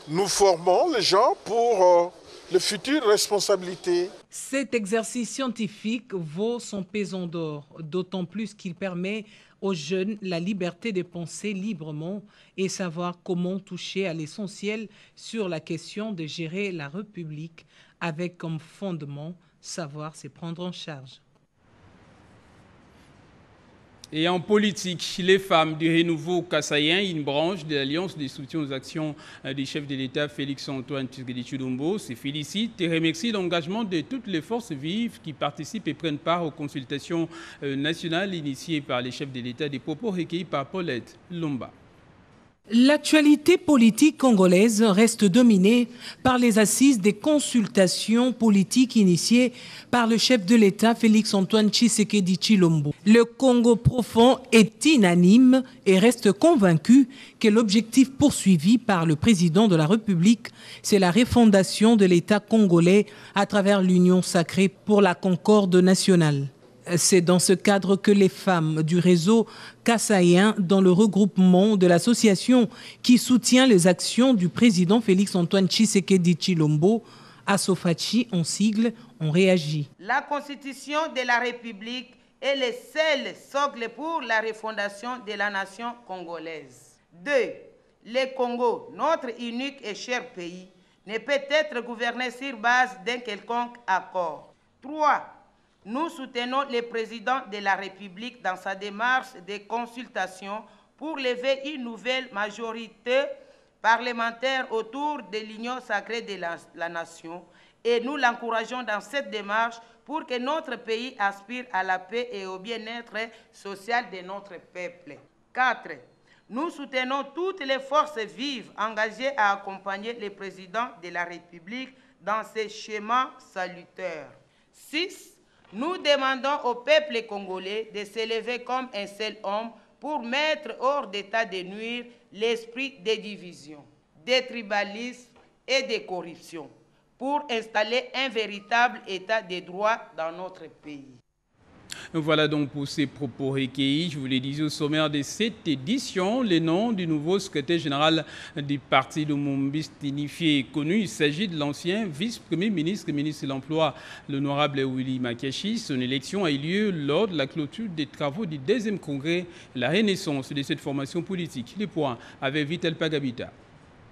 nous formons les gens pour les futures responsabilités. Cet exercice scientifique vaut son pesant d'or, d'autant plus qu'il permet aux jeunes la liberté de penser librement et savoir comment toucher à l'essentiel sur la question de gérer la République avec comme fondement savoir se prendre en charge. Et en politique, les femmes du Renouveau Kassaïen, une branche de l'Alliance de soutien aux actions du chef de l'État Félix-Antoine Tshisekedi Tshilombo, se félicite et remercie l'engagement de toutes les forces vives qui participent et prennent part aux consultations nationales initiées par les chefs de l'État, des propos recueillis par Paulette Lumba. L'actualité politique congolaise reste dominée par les assises des consultations politiques initiées par le chef de l'État Félix-Antoine Tshisekedi Tshilombo. Le Congo profond est unanime et reste convaincu que l'objectif poursuivi par le président de la République, c'est la refondation de l'État congolais à travers l'Union sacrée pour la concorde nationale. C'est dans ce cadre que les femmes du réseau kassaïen, dans le regroupement de l'association qui soutient les actions du président Félix-Antoine Tshisekedi Tshilombo, Asofachi en sigle, ont réagi. La Constitution de la République est le seul socle pour la refondation de la nation congolaise. 2. Le Congo, notre unique et cher pays, ne peut être gouverné sur base d'un quelconque accord. 3. Nous soutenons le président de la République dans sa démarche de consultation pour lever une nouvelle majorité parlementaire autour de l'union sacrée de la nation et nous l'encourageons dans cette démarche pour que notre pays aspire à la paix et au bien-être social de notre peuple. 4. Nous soutenons toutes les forces vives engagées à accompagner le président de la République dans ces schémas salutaires. 6. Nous demandons au peuple congolais de s'élever comme un seul homme pour mettre hors d'état de nuire l'esprit de division, de tribalisme et de corruption, pour installer un véritable état de droit dans notre pays. Voilà donc pour ces propos recueillis. Je vous l'ai dit au sommaire de cette édition, les noms du nouveau secrétaire général du parti lumumbiste unifié est connu. Il s'agit de l'ancien vice-premier ministre, ministre de l'Emploi, l'honorable Willy Makiachi. Son élection a eu lieu lors de la clôture des travaux du 2e congrès, la renaissance de cette formation politique. Les points avec Vital Pagabita.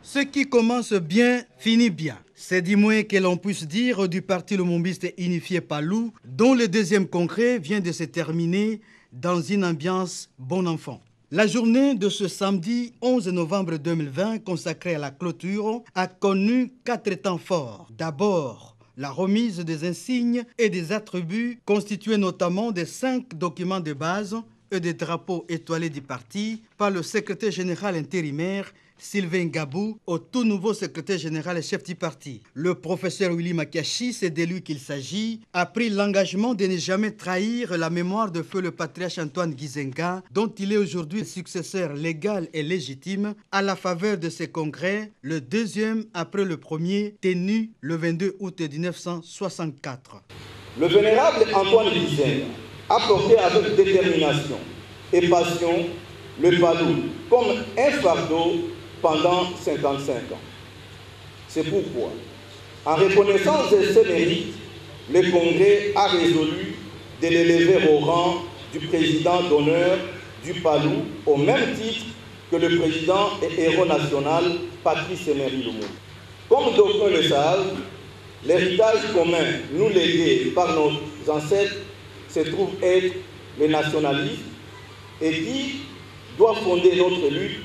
Ce qui commence bien, finit bien. C'est du moins que l'on puisse dire du parti lumumbiste unifié Palou, dont le 2e congrès vient de se terminer dans une ambiance bon enfant. La journée de ce samedi 11 novembre 2020, consacrée à la clôture, a connu 4 temps forts. D'abord, la remise des insignes et des attributs, constitués notamment des 5 documents de base et des drapeaux étoilés du parti par le secrétaire général intérimaire Sylvain Gabou, au tout nouveau secrétaire général et chef du parti. Le professeur Willy Makiachi, c'est de lui qu'il s'agit, a pris l'engagement de ne jamais trahir la mémoire de feu le patriarche Antoine Gizenga, dont il est aujourd'hui le successeur légal et légitime, à la faveur de ce congrès, le 2e après le premier, tenu le 22 août 1964. Le vénérable Antoine Gizenga a porté avec détermination et passion le Palou comme un fardeau pendant 55 ans. C'est pourquoi, en reconnaissance de ses mérites, le Congrès a résolu de l'élever au rang du président d'honneur du Palou au même titre que le président et héros national Patrice Emery Lumumba. Comme d'aucuns le savent, l'héritage commun nous légué par nos ancêtres se trouve être le nationalisme et qui doit fonder notre lutte,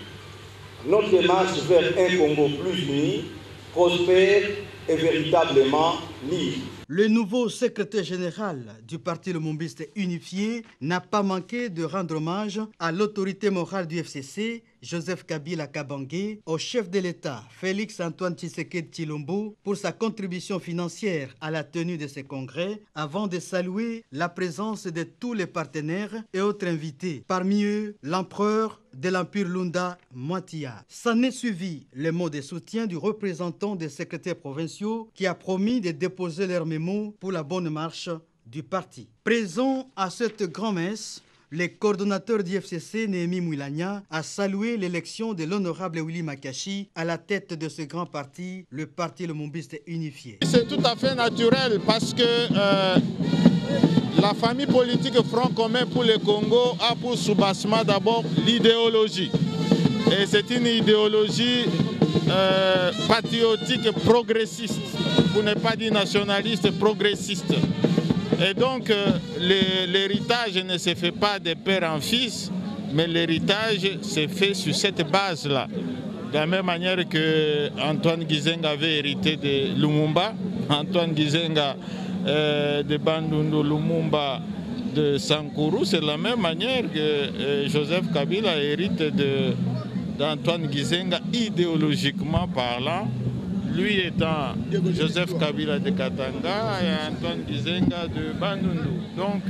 notre marche vers un Congo plus uni, prospère et véritablement libre. Le nouveau secrétaire général du parti lumumbiste unifié n'a pas manqué de rendre hommage à l'autorité morale du FCC, Joseph Kabila Kabange, au chef de l'État, Félix Antoine Tshisekedi Tshilombo, pour sa contribution financière à la tenue de ce congrès, avant de saluer la présence de tous les partenaires et autres invités, parmi eux l'empereur de l'Empire Lunda, Mwatia. S'en est suivi les mots de soutien du représentant des secrétaires provinciaux qui a promis de déposer leurs mémos pour la bonne marche du parti. Présent à cette grand-messe, le coordonnateur du FCC, Néhémie Mouilagna, a salué l'élection de l'honorable Willy Makiachi à la tête de ce grand parti, le parti lumumbiste unifié. C'est tout à fait naturel parce que la famille politique Front commun pour le Congo a pour soubassement d'abord l'idéologie. Et c'est une idéologie patriotique progressiste, pour ne pas dire nationaliste, progressiste. Et donc l'héritage ne se fait pas de père en fils, mais l'héritage se fait sur cette base-là. De la même manière que Antoine Gizenga avait hérité de Lumumba, Antoine Gizenga de Bandundu Lumumba de Sankuru, c'est de la même manière que Joseph Kabila hérite d'Antoine Gizenga idéologiquement parlant, lui étant Joseph Kabila de Katanga et Antoine Gizenga de Bandundu. Donc,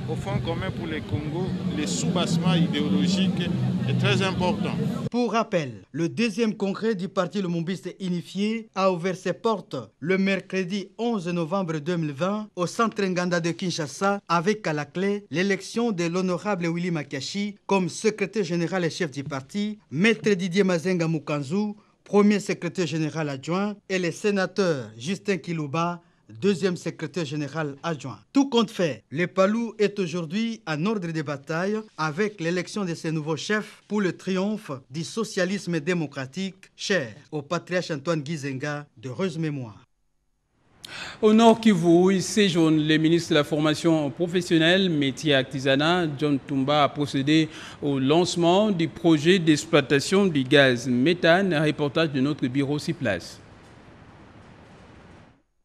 au Front commun pour le Congo, le soubassement idéologique est très important. Pour rappel, le 2e congrès du parti lumumbiste unifié a ouvert ses portes le mercredi 11 novembre 2020 au centre Nganda de Kinshasa avec à la clé l'élection de l'honorable Willy Makiachi comme secrétaire général et chef du parti, maître Didier Mazenga Mukanzu, premier secrétaire général adjoint, et le sénateur Justin Kilouba, 2e secrétaire général adjoint. Tout compte fait, le Palou est aujourd'hui en ordre de bataille avec l'élection de ses nouveaux chefs pour le triomphe du socialisme démocratique, cher au patriarche Antoine Gizenga, d'heureuse mémoire. Au Nord Kivu, il séjourne le ministre de la formation professionnelle, métier artisanat, John Tumba, a procédé au lancement du projet d'exploitation du gaz méthane. Un reportage de notre bureau sur place.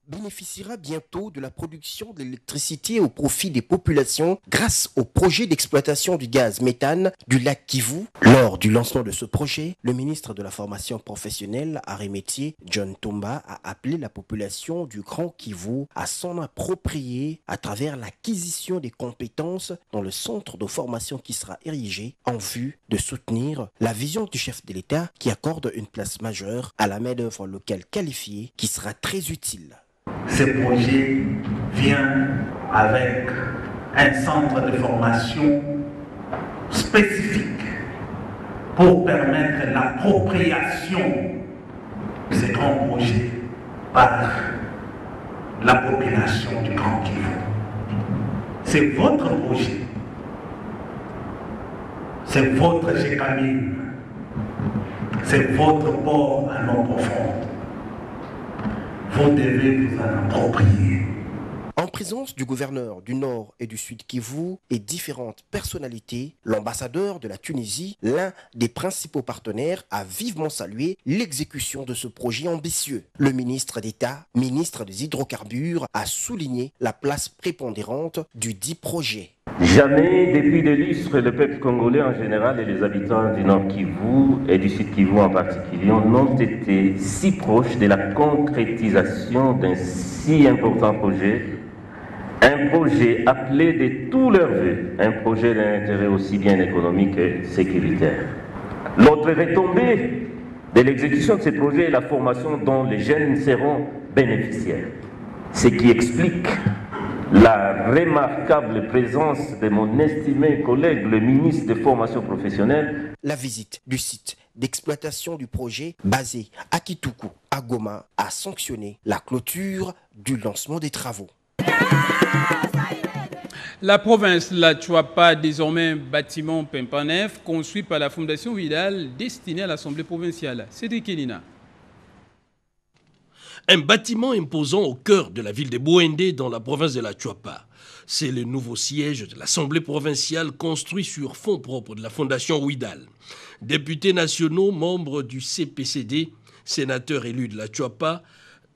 Bénéficiera bientôt de la production de l'électricité au profit des populations grâce au projet d'exploitation du gaz méthane du lac Kivu. Lors du lancement de ce projet, le ministre de la formation professionnelle, arts et métiers, John Tumba, a appelé la population du Grand Kivu à s'en approprier à travers l'acquisition des compétences dans le centre de formation qui sera érigé en vue de soutenir la vision du chef de l'État qui accorde une place majeure à la main-d'œuvre locale qualifiée qui sera très utile. Ce projet vient avec un centre de formation spécifique pour permettre l'appropriation de ces grands projets par la population du Grand Kivu. C'est votre projet, c'est votre GECAMIN, c'est votre port à l'eau profonde. Vous devez vous en approprier. En présence du gouverneur du Nord et du Sud Kivu et différentes personnalités, l'ambassadeur de la Tunisie, l'un des principaux partenaires, a vivement salué l'exécution de ce projet ambitieux. Le ministre d'État, ministre des Hydrocarbures, a souligné la place prépondérante du dit projet. Jamais, depuis des lustres, le peuple congolais en général et les habitants du Nord Kivu et du Sud Kivu en particulier n'ont été si proches de la concrétisation d'un si important projet. Un projet appelé de tous leurs vœux, un projet d'un intérêt aussi bien économique que sécuritaire. L'autre retombée de l'exécution de ces projets est la formation dont les jeunes seront bénéficiaires. Ce qui explique la remarquable présence de mon estimé collègue, le ministre de Formation professionnelle. La visite du site d'exploitation du projet basé à Kitoukou, à Goma, a sanctionné la clôture du lancement des travaux. La province La Chuapa, désormais bâtiment Pimpanef, construit par la Fondation Vidal, destiné à l'Assemblée provinciale. Cédric Kenina. Un bâtiment imposant au cœur de la ville de Bouendé dans la province de La Chuapa. C'est le nouveau siège de l'Assemblée provinciale construit sur fonds propres de la Fondation Vidal. Députés nationaux, membres du CPCD, sénateurs élus de La Chuapa,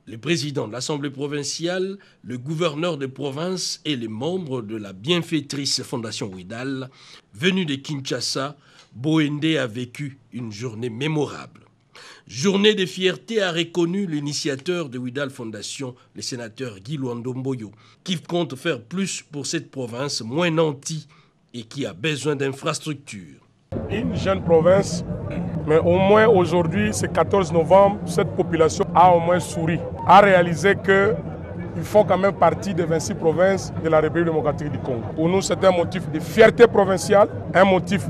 le président de l'Assemblée provinciale, le gouverneur de province et les membres de la bienfaitrice Fondation Vidal, venus de Kinshasa, Bouendé a vécu une journée mémorable. Journée de fierté a reconnu l'initiateur de Vidal Fondation, le sénateur Guy Luando-Mboyo, qui compte faire plus pour cette province moins nantie et qui a besoin d'infrastructures. Une jeune province, mais au moins aujourd'hui, ce 14 novembre, cette population a au moins souri, a réalisé qu'ils font quand même partie des 26 provinces de la République démocratique du Congo. Pour nous, c'est un motif de fierté provinciale, un motif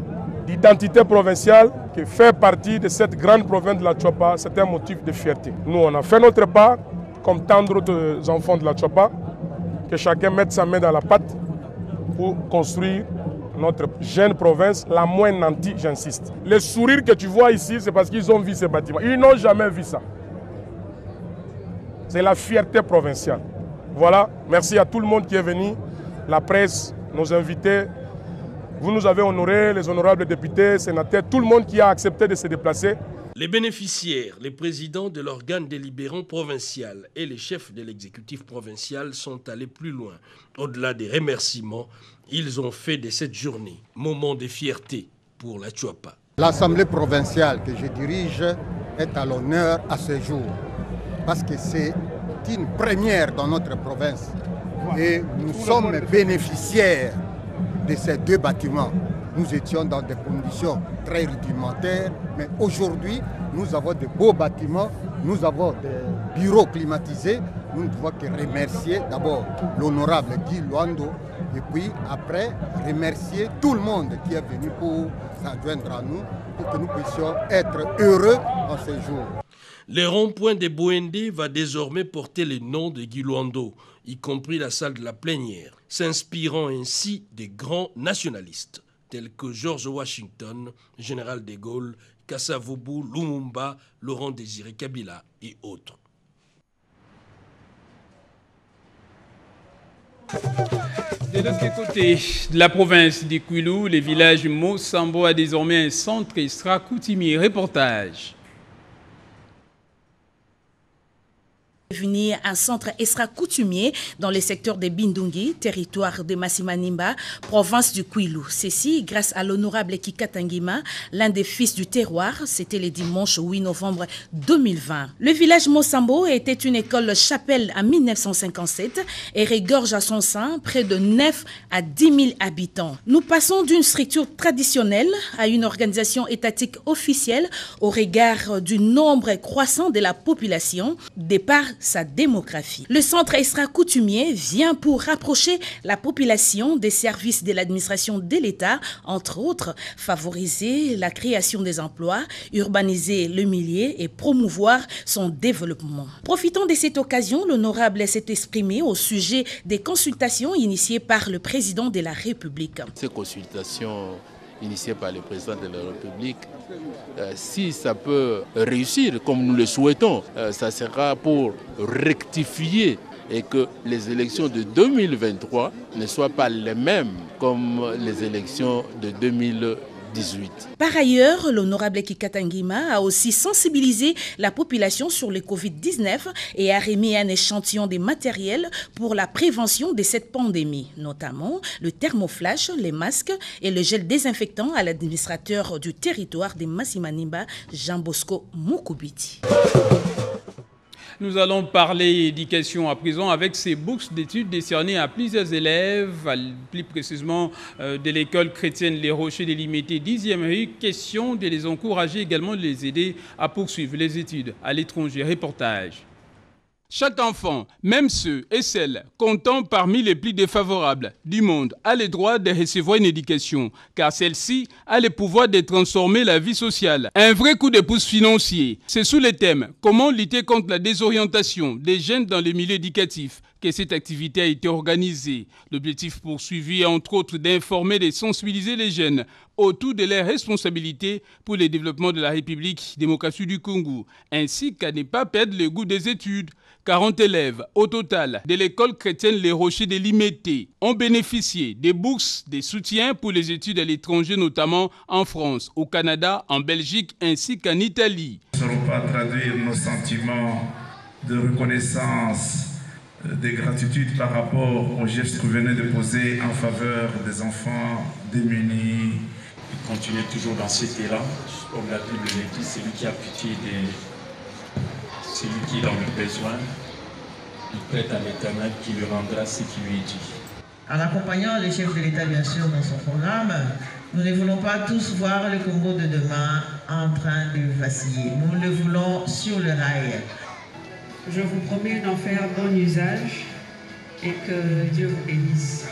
d'identité provinciale qui fait partie de cette grande province de la Chuapa. C'est un motif de fierté. Nous, on a fait notre part, comme tant d'autres enfants de la Chuapa, que chacun mette sa main dans la pâte pour construire notre jeune province, la moins nantie, j'insiste. Les sourires que tu vois ici, c'est parce qu'ils ont vu ces bâtiments. Ils n'ont jamais vu ça. C'est la fierté provinciale. Voilà, merci à tout le monde qui est venu, la presse, nos invités. Vous nous avez honorés, les honorables députés, sénateurs, tout le monde qui a accepté de se déplacer. Les bénéficiaires, les présidents de l'organe délibérant provincial et les chefs de l'exécutif provincial sont allés plus loin. Au-delà des remerciements, ils ont fait de cette journée moment de fierté pour la Chuapa. L'Assemblée provinciale que je dirige est à l'honneur à ce jour parce que c'est une première dans notre province et nous sommes bénéficiaires de ces deux bâtiments. Nous étions dans des conditions très rudimentaires, mais aujourd'hui, nous avons de beaux bâtiments, nous avons des bureaux climatisés. Nous ne pouvons que remercier d'abord l'honorable Guy Luando et puis après remercier tout le monde qui est venu pour s'adjoindre à nous pour que nous puissions être heureux en ces jours. Le rond-point de Bouendé va désormais porter le nom de Guy Luando, y compris la salle de la plénière, s'inspirant ainsi des grands nationalistes tels que George Washington, Général de Gaulle, Kasavubu, Lumumba, Laurent Désiré Kabila et autres. De l'autre côté de la province du Kwilu, le village Mosambo a désormais un centre extra-coutumier. Reportage. Devenir un centre extra-coutumier dans le secteur de Bindungi, territoire de Massimanimba, province du Kwilu. Ceci grâce à l'honorable Kikatangima, l'un des fils du terroir. C'était le dimanche 8 novembre 2020. Le village Mosambo était une école chapelle en 1957 et regorge à son sein près de 9 à 10 000 habitants. Nous passons d'une structure traditionnelle à une organisation étatique officielle au regard du nombre croissant de la population. Départ sa démographie. Le centre Esra coutumier vient pour rapprocher la population des services de l'administration de l'État, entre autres, favoriser la création des emplois, urbaniser le milieu et promouvoir son développement. Profitant de cette occasion, l'honorable s'est exprimé au sujet des consultations initiées par le président de la République. Ces consultations initiées par le président de la République, si ça peut réussir comme nous le souhaitons, ça sera pour rectifier et que les élections de 2023 ne soient pas les mêmes comme les élections de 2018. Par ailleurs, l'honorable Kikatangima a aussi sensibilisé la population sur le Covid-19 et a remis un échantillon de matériel pour la prévention de cette pandémie, notamment le thermoflash, les masques et le gel désinfectant à l'administrateur du territoire de Masimanimba, Jean Bosco Moukubiti. Nous allons parler éducation à présent avec ces bourses d'études décernées à plusieurs élèves, plus précisément de l'école chrétienne Les Rochers délimitée 10e rue. Question de les encourager également, de les aider à poursuivre les études à l'étranger. Reportage. Chaque enfant, même ceux et celles comptant parmi les plus défavorables du monde, a le droit de recevoir une éducation, car celle-ci a le pouvoir de transformer la vie sociale. Un vrai coup de pouce financier. C'est sous le thème « Comment lutter contre la désorientation des jeunes dans le milieu éducatif » que cette activité a été organisée. L'objectif poursuivi est entre autres d'informer et de sensibiliser les jeunes autour de leurs responsabilités pour le développement de la République démocratique du Congo, ainsi qu'à ne pas perdre le goût des études. 40 élèves au total de l'école chrétienne Les Rochers délimitée ont bénéficié des bourses, des soutiens pour les études à l'étranger, notamment en France, au Canada, en Belgique ainsi qu'en Italie. Nous ne saurons pas traduire nos sentiments de reconnaissance, de gratitude par rapport aux gestes que vous venez de poser en faveur des enfants démunis. Il continue toujours dans cet élan, comme la Bible le dit, celui qui a pitié celui qui est dans le besoin, il prête à l'Éternel qui lui rendra ce qui lui est dit. En accompagnant le chef de l'État, bien sûr, dans son programme, nous ne voulons pas tous voir le Congo de demain en train de vaciller. Nous le voulons sur le rail. Je vous promets d'en faire bon usage et que Dieu vous bénisse.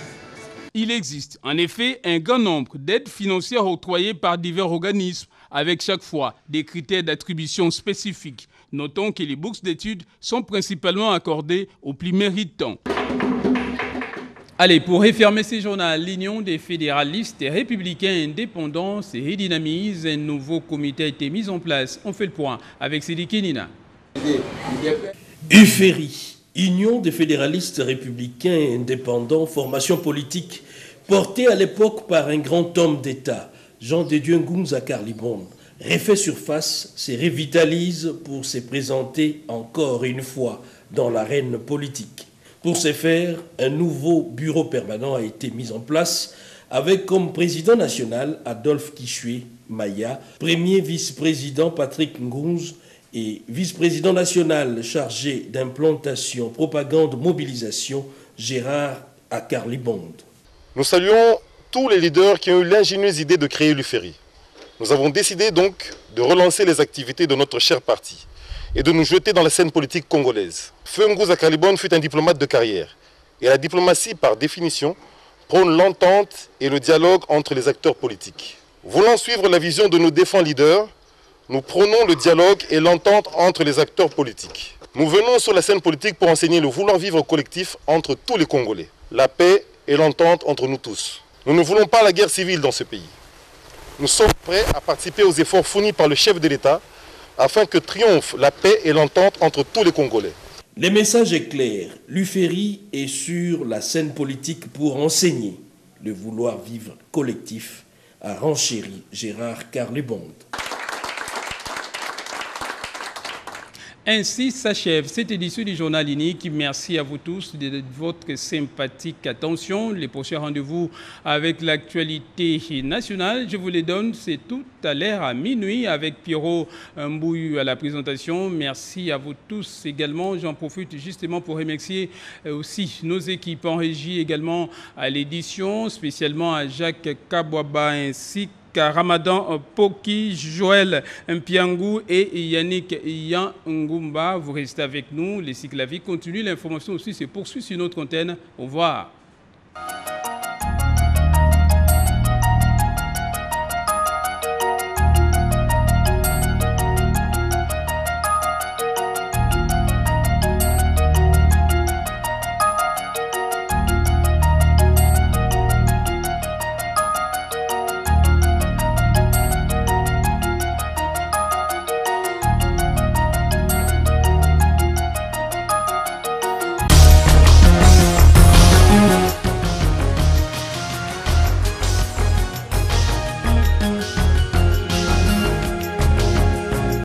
Il existe en effet un grand nombre d'aides financières octroyées par divers organismes, avec chaque fois des critères d'attribution spécifiques. Notons que les bourses d'études sont principalement accordées aux plus méritants. Allez, pour refermer ces journaux, l'Union des fédéralistes et républicains indépendants se redynamise. Un nouveau comité a été mis en place. On fait le point avec Sidi Kinina. UFERI, Union des fédéralistes républicains indépendants, formation politique portée à l'époque par un grand homme d'État, Jean de Dieu Ngunza Karlibonde, refait surface, se revitalise pour se présenter encore une fois dans l'arène politique. Pour ce faire, un nouveau bureau permanent a été mis en place avec comme président national Adolphe Kishwe Maya, premier vice-président Patrick Ngunz et vice-président national chargé d'implantation, propagande, mobilisation Gérard Akarlibonde. Nous saluons tous les leaders qui ont eu l'ingénieuse idée de créer l'UFERI. Nous avons décidé donc de relancer les activités de notre cher parti et de nous jeter dans la scène politique congolaise. Feu Ngunza Karlibonde fut un diplomate de carrière. Et la diplomatie, par définition, prône l'entente et le dialogue entre les acteurs politiques. Voulant suivre la vision de nos défunts leaders, nous prônons le dialogue et l'entente entre les acteurs politiques. Nous venons sur la scène politique pour enseigner le vouloir vivre collectif entre tous les Congolais. La paix et l'entente entre nous tous. Nous ne voulons pas la guerre civile dans ce pays. Nous sommes prêts à participer aux efforts fournis par le chef de l'État afin que triomphe la paix et l'entente entre tous les Congolais. Le message est clair. L'UFERI est sur la scène politique pour enseigner le vouloir vivre collectif, a renchéri Gérard Karlibonde. Ainsi s'achève cette édition du journal unique. Merci à vous tous de votre sympathique attention. Les prochains rendez-vous avec l'actualité nationale, je vous les donne, c'est tout à l'heure à minuit avec Pierrot Mbouyu à la présentation. Merci à vous tous également. J'en profite justement pour remercier aussi nos équipes en régie, également à l'édition, spécialement à Jacques Kabwaba ainsi Ramadan Poki, Joël Mpiangou et Yannick Yangumba. Vous restez avec nous. Les cycles la vie continue. L'information aussi se poursuit sur notre antenne. Au revoir.